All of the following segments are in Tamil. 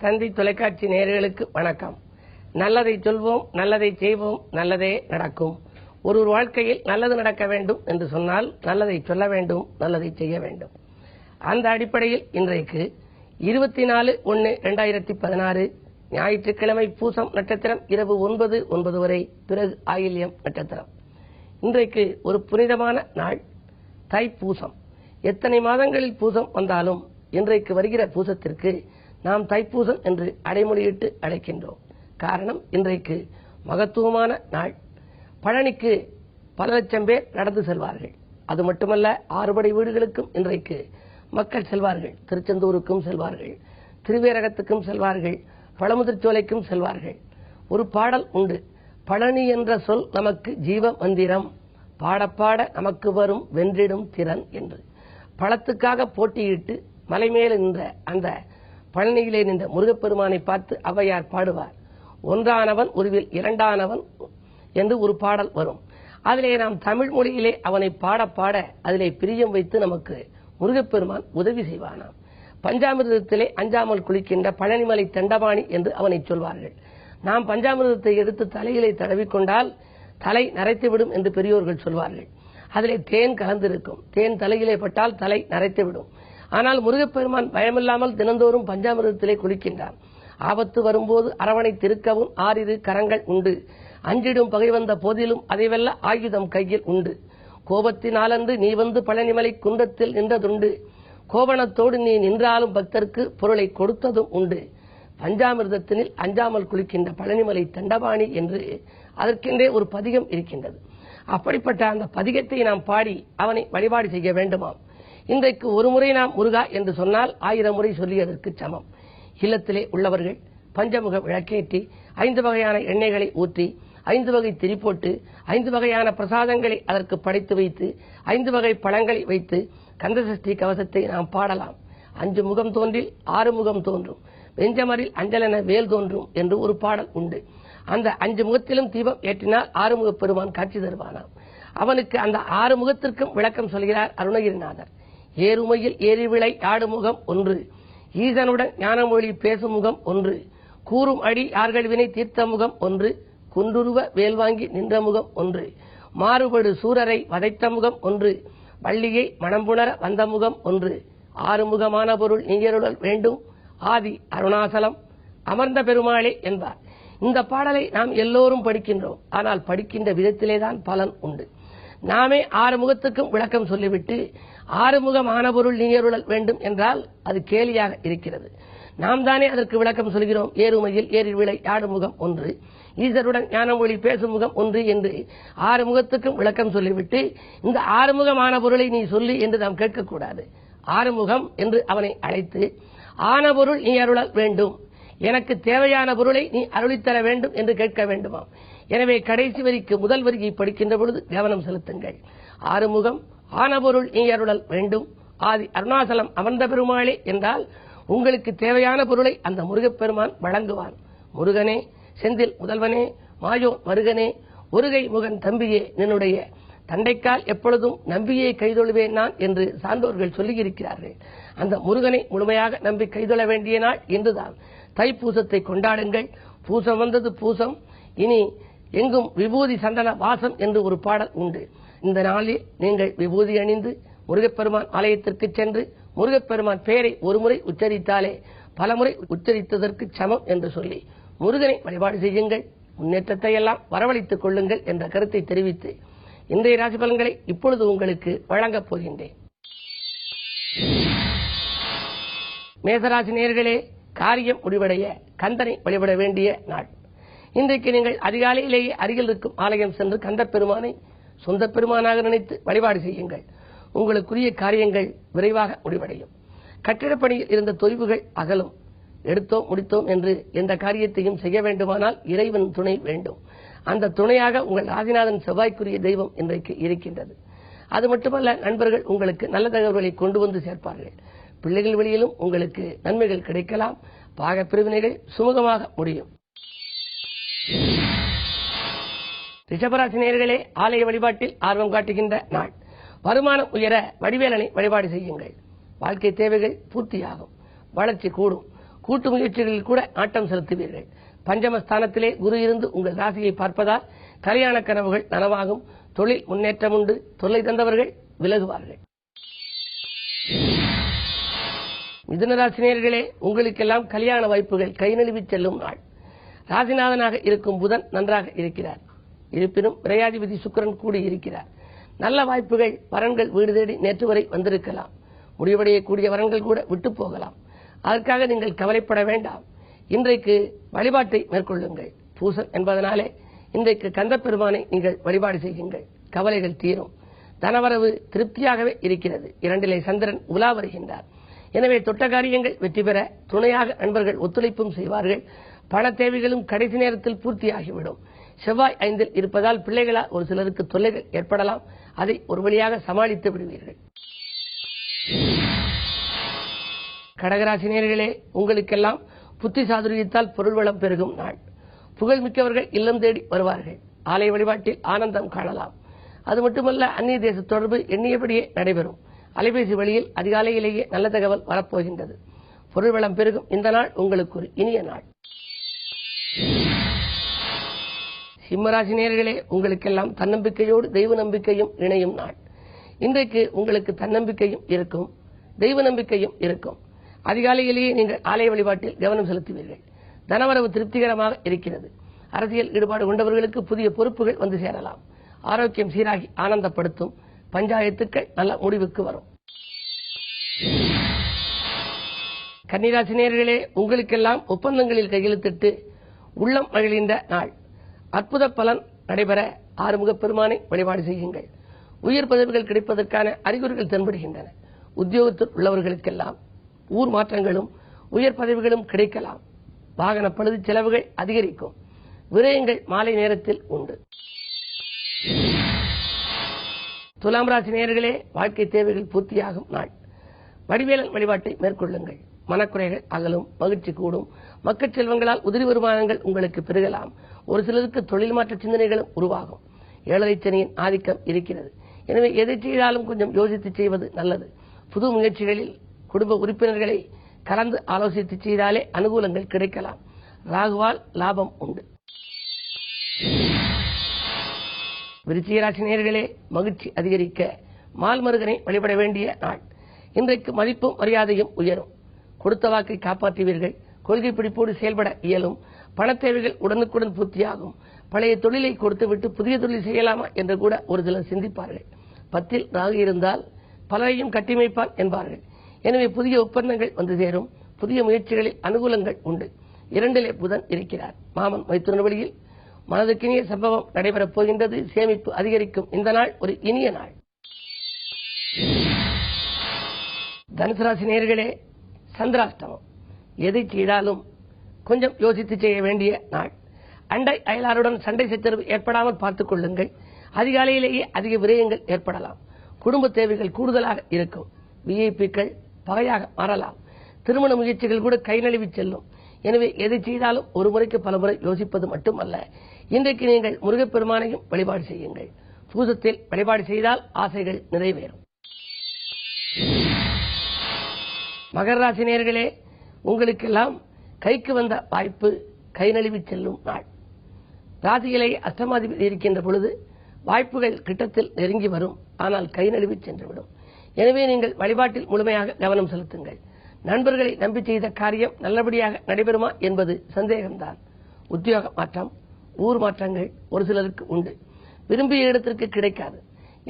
தந்தி தொலைக்காட்சி நேயர்களுக்கு வணக்கம். நல்லதை சொல்வோம், நல்லதை செய்வோம், நல்லதே நடக்கும். ஒரு வாழ்க்கையில் நல்லது நடக்க வேண்டும் என்று சொன்னால் நல்லதை சொல்ல வேண்டும், நல்லதை செய்ய வேண்டும். அந்த அடிப்படையில் இன்றைக்கு 24/1/2016 ஞாயிற்றுக்கிழமை பூசம் நட்சத்திரம் இரவு 9 வரை, பிறகு ஆயில்யம் நட்சத்திரம். இன்றைக்கு ஒரு புனிதமான நாள், தைப்பூசம். எத்தனை மாதங்களில் பூசம் வந்தாலும் இன்றைக்கு வருகிற பூசத்திற்கு நாம் தைப்பூசம் என்று அடைமொழியிட்டு அழைக்கின்றோம். காரணம், இன்றைக்கு மகத்துவமான நாள். பழனிக்கு பல லட்சம் பேர் நடந்து செல்வார்கள். அது மட்டுமல்ல, 6 படை வீடுகளுக்கும் இன்றைக்கு மக்கள் செல்வார்கள். திருச்செந்தூருக்கும் செல்வார்கள், திருவேரகத்துக்கும் செல்வார்கள், பழமுதிர்ச்சோலைக்கும் செல்வார்கள். ஒரு பாடல் உண்டு, பழனி என்ற சொல் நமக்கு ஜீவ மந்திரம், பாடப்பாட நமக்கு வரும் வென்றிடும் திறன் என்று. பழத்துக்காக போட்டியிட்டு மலைமேல நின்ற அந்த பழனியிலே நின்ற முருகப்பெருமானை பார்த்து ஔவையார் பாடுவார், ஒன்றானவன் உருவில் இரண்டானவன் என்று ஒரு பாடல் வரும். அதிலே நாம் தமிழ் மொழியிலே அவனை பாட பாட அதிலே பிரியம் வைத்து நமக்கு முருகப்பெருமான் உதவி செய்வானாம். பஞ்சாமிர்தத்திலே அஞ்சாமல் குளிக்கின்ற பழனிமலை தண்டபாணி என்று அவனை சொல்வார்கள். நாம் பஞ்சாமிர்தத்தை எடுத்து தலையிலே தடவிக்கொண்டால் தலை நரைத்துவிடும் என்று பெரியோர்கள் சொல்வார்கள். அதிலே தேன் கலந்திருக்கும். தேன் தலையிலே பட்டால் தலை நரைத்துவிடும். ஆனால் முருகப்பெருமான் பயமில்லாமல் தினந்தோறும் பஞ்சாமிர்தத்திலே குளிக்கின்றான். ஆபத்து வரும்போது அரவணை திருக்கவும் 6 கரங்கள் உண்டு, அஞ்சிடும் பகை வந்த போதிலும் அதை வெல்ல ஆயுதம் கையில் உண்டு. கோபத்தினாலன்று நீ வந்து பழனிமலை குன்றத்தில் நின்றதுண்டு, கோபணத்தோடு நீ நின்றாலும் பக்தருக்கு பொருளை கொடுத்ததும் உண்டு. பஞ்சாமிர்தத்தினில் அஞ்சாமல் குளிக்கின்ற பழனிமலை தண்டபாணி என்று அதற்கென்றே ஒரு பதிகம் இருக்கின்றது. அப்படிப்பட்ட அந்த பதிகத்தை நாம் பாடி அவனை வழிபாடு செய்ய வேண்டுமாம். இன்றைக்கு ஒரு முறை நாம் முருகா என்று சொன்னால் 1000 முறை சொல்லியதற்கு சமம். இல்லத்திலே உள்ளவர்கள் பஞ்சமுக விளக்கேற்றி 5 வகையான எண்ணெய்களை ஊற்றி 5 வகை திரி போட்டு 5 வகையான பிரசாதங்களை அதற்கு படைத்து வைத்து 5 வகை பழங்களை வைத்து கந்தசஷ்டி கவசத்தை நாம் பாடலாம். 5 முகம் தோன்றில் 6 முகம் தோன்றும், வெஞ்சமரில் அஞ்சலென வேல் தோன்றும் என்று ஒரு பாடல் உண்டு. அந்த 5 முகத்திலும் தீபம் ஏற்றினால் 6 முகப் பெருமான் காட்சி தருவானாம். அவனுக்கு அந்த 6 முகத்திற்கும் விளக்கம் சொல்கிறார் அருணகிரிநாதர். ஏறுமையில் ஏறிவிளை ஆடுமுகம் ஒன்று, ஈசனுடன் ஞானமொழி பேசும் முகம் ஒன்று, கூறும் அடி யார்கள் வினை தீர்த்த முகம் ஒன்று, குன்றுருவ வேல்வாங்கி நின்ற முகம் ஒன்று, மாறுபடு சூரரை வதைத்த முகம் ஒன்று, வள்ளியை மணம்புணர வந்த முகம் ஒன்று, 6 முகமான பொருள் நீயருளல் வேண்டும், ஆதி அருணாசலம் அமர்ந்த பெருமாளே என்பார். இந்த பாடலை நாம் எல்லோரும் படிக்கின்றோம். ஆனால் படிக்கின்ற விதத்திலேதான் பலன் உண்டு. நாமே 6 முகத்துக்கும் விளக்கம் சொல்லிவிட்டு 6 முகமான பொருள் நீயருளல் வேண்டும் என்றால் அது கேலியாக இருக்கிறது. நாம் தானே அதற்கு விளக்கம் சொல்கிறோம். ஏறுமையில் ஏறிவிளை ஆடுமுகம் ஒன்று, ஈசருடன் ஞானமொழி பேசும் முகம் ஒன்று என்று 6 முகத்துக்கும் விளக்கம் சொல்லிவிட்டு இந்த 6 முகமான பொருளை நீ சொல்லி என்று நாம் கேட்கக்கூடாது. 6 முகம் என்று அவனை அழைத்து ஆன பொருள் நீ அருளல் வேண்டும், எனக்கு தேவையான பொருளை நீ அருளித்தர வேண்டும் என்று கேட்க வேண்டுமாம். எனவே கடைசி வரிக்கு முதல் வரியை படிக்கின்ற பொழுது கவனம் செலுத்துங்கள். 6 முகம் ஆன பொருள் நீ அருளல் வேண்டும், ஆதி அருணாசலம் அமர்ந்த பெருமாளே என்றால் உங்களுக்கு தேவையான பொருளை அந்த முருகப்பெருமான் வழங்குவான். முருகனே, செந்தில் முதல்வனே, மாயோ மருகனே, ஒருகை முகன் தம்பியே, நின்னுடைய தண்டைக்கால் எப்பொழுதும் நம்பியே கைதொழுவேன் நான் என்று சான்றோர்கள் சொல்லியிருக்கிறார்கள். அந்த முருகனை முழுமையாக நம்பி கைதொழ வேண்டிய நாள் இன்றுதான். தைப்பூசத்தை கொண்டாடுங்கள். பூசம் வந்தது பூசம், இனி எங்கும் விபூதி சந்தன வாசம் என்று ஒரு பாடல் உண்டு. இந்த நாளில் நீங்கள் விபூதி அணிந்து முருகப்பெருமான் ஆலயத்திற்கு சென்று முருகப்பெருமான் பெயரை ஒரு முறை உச்சரித்தாலே பலமுறை உச்சரித்ததற்கு சமம் என்று சொல்லி முருகனை வழிபாடு செய்யுங்கள். முன்னேற்றத்தை எல்லாம் வரவழைத்துக் கொள்ளுங்கள் என்ற கருத்தை தெரிவித்து இன்றைய ராசி பலன்களை இப்பொழுது உங்களுக்கு வழங்கப் போகின்றேன். மேசராசி நேயர்களே, காரியம் முடிவடைய கந்தனை வழிபட வேண்டிய நாள். இன்றைக்கு நீங்கள் அதிகாலையிலேயே அருகில் இருக்கும் ஆலயம் சென்று கந்த பெருமானை சொந்த பெருமானாக நினைத்து வழிபாடு செய்யுங்கள். உங்களுக்குரிய காரியங்கள் விரைவாக முடிவடையும். கட்டிடப்பணியில் இருந்த தொய்வுகள் அகலும். எடுத்தோம் முடித்தோம் என்று எந்த காரியத்தையும் செய்ய வேண்டுமானால் இறைவன் துணை வேண்டும். அந்த துணையாக உங்கள் ஆதிநாதன் செவ்வாய்க்குரிய தெய்வம் இன்றைக்கு இருக்கின்றது. அது மட்டுமல்ல, நண்பர்கள் உங்களுக்கு நல்ல தகவல்களை கொண்டு வந்து சேர்ப்பார்கள். பிள்ளைகள் வழியிலும் உங்களுக்கு நன்மைகள் கிடைக்கலாம். பாக பிரிவினைகள் சுமூகமாக முடியும். ரிஷபராசி நேயர்களே, ஆலய வழிபாட்டில் ஆர்வம் காட்டுகின்ற நாள். வருமானம் உயர வடிவேலனை வழிபாடு செய்யுங்கள். வாழ்க்கை தேவைகள் பூர்த்தியாகும், வளர்ச்சி கூடும். கூட்டு முயற்சிகளில் கூட ஆட்டம் செலுத்துவீர்கள். பஞ்சமஸ்தானத்திலே குரு இருந்து உங்கள் ராசியை பார்ப்பதால் கல்யாண கனவுகள் நனவாகும். தொழில் முன்னேற்றம் உண்டு. தொல்லை தந்தவர்கள் விலகுவார்கள். மிதுனராசினியர்களே, உங்களுக்கெல்லாம் கல்யாண வாய்ப்புகள் கை நழுவி செல்லும் நாள். ராசிநாதனாக இருக்கும் புதன் நன்றாக இருக்கிறார். இருப்பினும் விரையாதிபதி சுக்கிரன் கூடி இருக்கிறார். நல்ல வாய்ப்புகள், வரன்கள் வீடு தேடி நேற்று வரை வந்திருக்கலாம். முடிவடையக்கூடிய வரன்கள் கூட விட்டு போகலாம். அதற்காக நீங்கள் கவலைப்பட வேண்டாம். இன்றைக்கு வழிபாட்டை மேற்கொள்ளுங்கள். பூசம் என்பதனாலே இன்றைக்கு கந்தப்பெருமானை நீங்கள் வழிபாடு செய்யுங்கள். கவலைகள் தீரும். தனவரவு திருப்தியாகவே இருக்கிறது. 2லே சந்திரன் உலா வருகின்றார். எனவே தொட்ட காரியங்கள் வெற்றி பெற துணையாக நண்பர்கள் ஒத்துழைப்பும் செய்வார்கள். பண தேவைகளும் கடைசி நேரத்தில் பூர்த்தியாகிவிடும். செவ்வாய் 5ல் இருப்பதால் பிள்ளைகளால் ஒரு சிலருக்கு தொல்லைகள் ஏற்படலாம். அதை ஒரு வழியாக சமாளித்து விடுவீர்கள். கடகராசினியர்களே, உங்களுக்கெல்லாம் புத்தி சாதுரியத்தால் பொருள் வளம் பெருகும் நாள். புகழ்மிக்கவர்கள் இல்லம் தேடி வருவார்கள். ஆலய வழிபாட்டில் ஆனந்தம் காணலாம். அது மட்டுமல்ல, அந்நிய தேச தொடர்பு எண்ணியபடியே நடைபெறும். அலைபேசி வழியில் அதிகாலையிலேயே நல்ல தகவல் வரப்போகின்றது. பொருள் வளம் பெருகும் இந்த நாள் உங்களுக்கு ஒரு இனிய நாள். சிம்மராசினியர்களே, உங்களுக்கெல்லாம் தன்னம்பிக்கையோடு தெய்வ நம்பிக்கையும் இணையும் நாள். இன்றைக்கு உங்களுக்கு தன்னம்பிக்கையும் இருக்கும், தெய்வ நம்பிக்கையும் இருக்கும். அதிகாலையிலேயே நீங்கள் ஆலய வழிபாட்டில் கவனம் செலுத்துவீர்கள். தனவரவு திருப்திகரமாக இருக்கிறது. அரசியல் ஈடுபாடு கொண்டவர்களுக்கு புதிய பொறுப்புகள் வந்து சேரலாம். ஆரோக்கியம் சீராகி ஆனந்தப்படுத்தும். பஞ்சாயத்துக்கள் நல்ல முடிவுக்கு வரும். கன்னிராசினியர்களே, உங்களுக்கெல்லாம் ஒப்பந்தங்களில் கையெழுத்திட்டு உள்ளம் மகிழ்கின்ற நாள். அற்புத பலன் நடைபெற ஆறுமுக பெருமானை வழிபாடு செய்யுங்கள். உயர் பதவிகள் கிடைப்பதற்கான அறிகுறிகள் தென்படுகின்றன. உத்தியோகத்தில் உள்ளவர்களுக்கெல்லாம் ஊர் மாற்றங்களும் உயர் பதவிகளும் கிடைக்கலாம். வாகன பழுது செலவுகள் அதிகரிக்கும். விரயங்கள் மாலை நேரத்தில் உண்டு. துலாம் ராசி நேயர்களே, வாழ்க்கை தேவைகள் பூர்த்தியாகும் நாள். வடிவேலன் வழிபாட்டை மேற்கொள்ளுங்கள். மனக்குறைகள் அகலும். மகிழ்ச்சி கூடும். மக்கள் செல்வங்களால் உதிரி வருமானங்கள் உங்களுக்கு பெருகலாம். ஒரு சிலருக்கு தொழில் மாற்ற சிந்தனைகளும் உருவாகும். 7ரை சனியின் ஆதிக்கம் இருக்கிறது. எனவே எதை செய்தாலும் கொஞ்சம் யோசித்து செய்வது நல்லது. புது முயற்சிகளில் குடும்ப உறுப்பினர்களை கலந்து ஆலோசித்து செய்தாலே அனுகூலங்கள் கிடைக்கலாம். ராகுவால் லாபம் உண்டு. விருச்சிக ராசி நேயர்களே, மகிழ்ச்சி அதிகரிக்க மால்மருகனை வழிபட வேண்டிய நாள். இன்றைக்கு மதிப்பும் மரியாதையும் உயரும். கொடுத்த வாக்கை காப்பாற்றுவீர்கள். கொள்கை பிடிப்போடு செயல்பட இயலும். பண தேவைகள் உடனுக்குடன் பூர்த்தியாகும். பழைய தொழிலை கொடுத்துவிட்டு புதிய தொழில் செய்யலாமா என்று கூட ஒரு சிலர் சிந்திப்பார்கள். 10ல் ராகு இருந்தால் பலரையும் கட்டிமைப்பான் என்பார்கள். எனவே புதிய ஒப்பந்தங்கள் வந்து சேரும். புதிய முயற்சிகளில் அனுகூலங்கள் உண்டு. 2லே புதன் இருக்கிறார். மாமன் மைத்துனர் வழியில் மனதுக்கினிய சம்பவம் நடைபெறப் போகின்றது. சேமிப்பு அதிகரிக்கும் இந்த நாள் ஒரு இனிய நாள். தனுசு ராசி நேயர்களே, சந்திராஷ்டமம். எதை செய்தாலும் கொஞ்சம் யோசித்து செய்ய வேண்டிய நாள். அண்டை அயலாருடன் சண்டை சச்சரவு ஏற்படாமல் பார்த்துக் கொள்ளுங்கள். அதிகாலையிலேயே அதிக விரயங்கள் ஏற்படலாம். குடும்ப தேவைகள் கூடுதலாக இருக்கும். விஐபிக்கள் பகையாக மாறலாம். திருமண முயற்சிகள் கூட கை நழுவி செல்லும். எனவே எதை செய்தாலும் ஒரு முறைக்கு பல முறை யோசிப்பது மட்டுமல்ல, இன்றைக்கு நீங்கள் முருகப்பெருமானையும் வழிபாடு செய்யுங்கள். பூசத்தில் வழிபாடு செய்தால் ஆசைகள் நிறைவேறும். மகர ராசி நேயர்களே, உங்களுக்கெல்லாம் கைக்கு வந்த வாய்ப்பு கை நழுவி செல்லும் நாள். ராசியிலே அஷ்டமாதிபதி இருக்கின்ற பொழுது வாய்ப்புகள் கிட்டத்தில் நெருங்கி வரும். ஆனால் கை நழுவி சென்றுவிடும். எனவே நீங்கள் வழிபாட்டில் முழுமையாக கவனம் செலுத்துங்கள். நண்பர்களை நம்பி செய்த காரியம் நல்லபடியாக நடைபெறுமா என்பது சந்தேகம்தான். உத்தியோக மாற்றம், ஊர் மாற்றங்கள் ஒரு சிலருக்கு உண்டு. விரும்பிய இடத்திற்கு கிடைக்காது.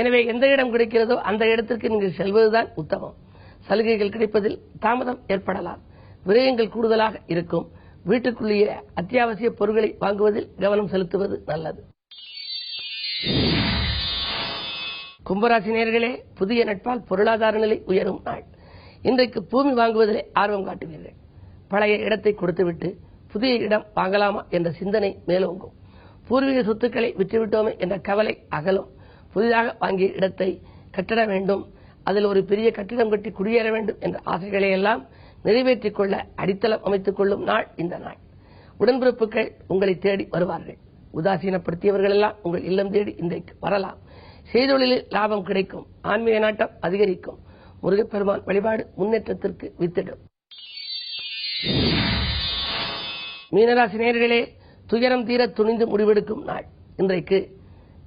எனவே எந்த இடம் கிடைக்கிறதோ அந்த இடத்திற்கு நீங்கள் செல்வதுதான் உத்தமம். சலுகைகள் கிடைப்பதில் தாமதம் ஏற்படலாம். விரயங்கள் கூடுதலாக இருக்கும். வீட்டுக்குள்ளேயே அத்தியாவசிய பொருட்களை வாங்குவதில் கவனம் செலுத்துவது நல்லது. கும்பராசி நேயர்களே, புதிய நட்பால் பொருளாதார நிலை உயரும் நாள். இன்றைக்கு பூமி வாங்குவதிலே ஆர்வம் காட்டுவீர்கள். பழைய இடத்தை கொடுத்துவிட்டு புதிய இடம் வாங்கலாமா என்ற சிந்தனை மேலோங்கும். பூர்வீக சொத்துக்களை விற்றுவிட்டோமே என்ற கவலை அகலும். புதிதாக வாங்கிய இடத்தை கட்டிட வேண்டும், அதில் ஒரு பெரிய கட்டிடம் கட்டி குடியேற வேண்டும் என்ற ஆசைகளை எல்லாம் நிறைவேற்றிக் கொள்ள அடித்தளம் அமைத்துக் கொள்ளும் நாள் இந்த நாள். உடன்பிறப்புகள் உங்களை தேடி வருவார்கள். உதாசீனப்படுத்தியவர்கள் எல்லாம் உங்கள் இல்லம் தேடி இன்றைக்கு வரலாம். செய்தொழிலில் லாபம் கிடைக்கும். ஆன்மீக நாட்டம் அதிகரிக்கும். முருகப்பெருமான் வழிபாடு முன்னேற்றத்திற்கு வித்திடும். மீனராசி நேயர்களே, துயரம் தீர துணிந்து முடிவெடுக்கும் நாள். இன்றைக்கு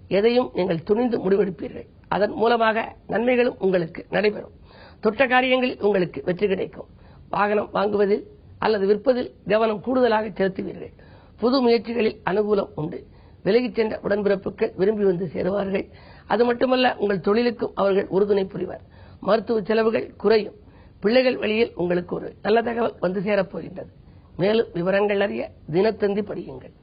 எதையும் நீங்கள் துணிந்து முடிவெடுப்பீர்கள். அதன் மூலமாக நன்மைகளும் உங்களுக்கு நடைபெறும். தொட்ட காரியங்களில் உங்களுக்கு வெற்றி கிடைக்கும். வாகனம் வாங்குவதில் அல்லது விற்பதில் கவனம் கூடுதலாக செலுத்துவீர்கள். புது முயற்சிகளில் அனுகூலம் உண்டு. விலகிச் சென்ற உடன்பிறப்புகள் விரும்பி வந்து சேருவார்கள். அது மட்டுமல்ல, உங்கள் தொழிலுக்கும் அவர்கள் உறுதுணை புரிவர். மருத்துவ செலவுகள் குறையும். பிள்ளைகள் வழியில் உங்களுக்கு ஒரு நல்ல தகவல் வந்து சேரப்போகின்றது. மேலும் விவரங்கள் அறிய தினத்தந்தி படியுங்கள்.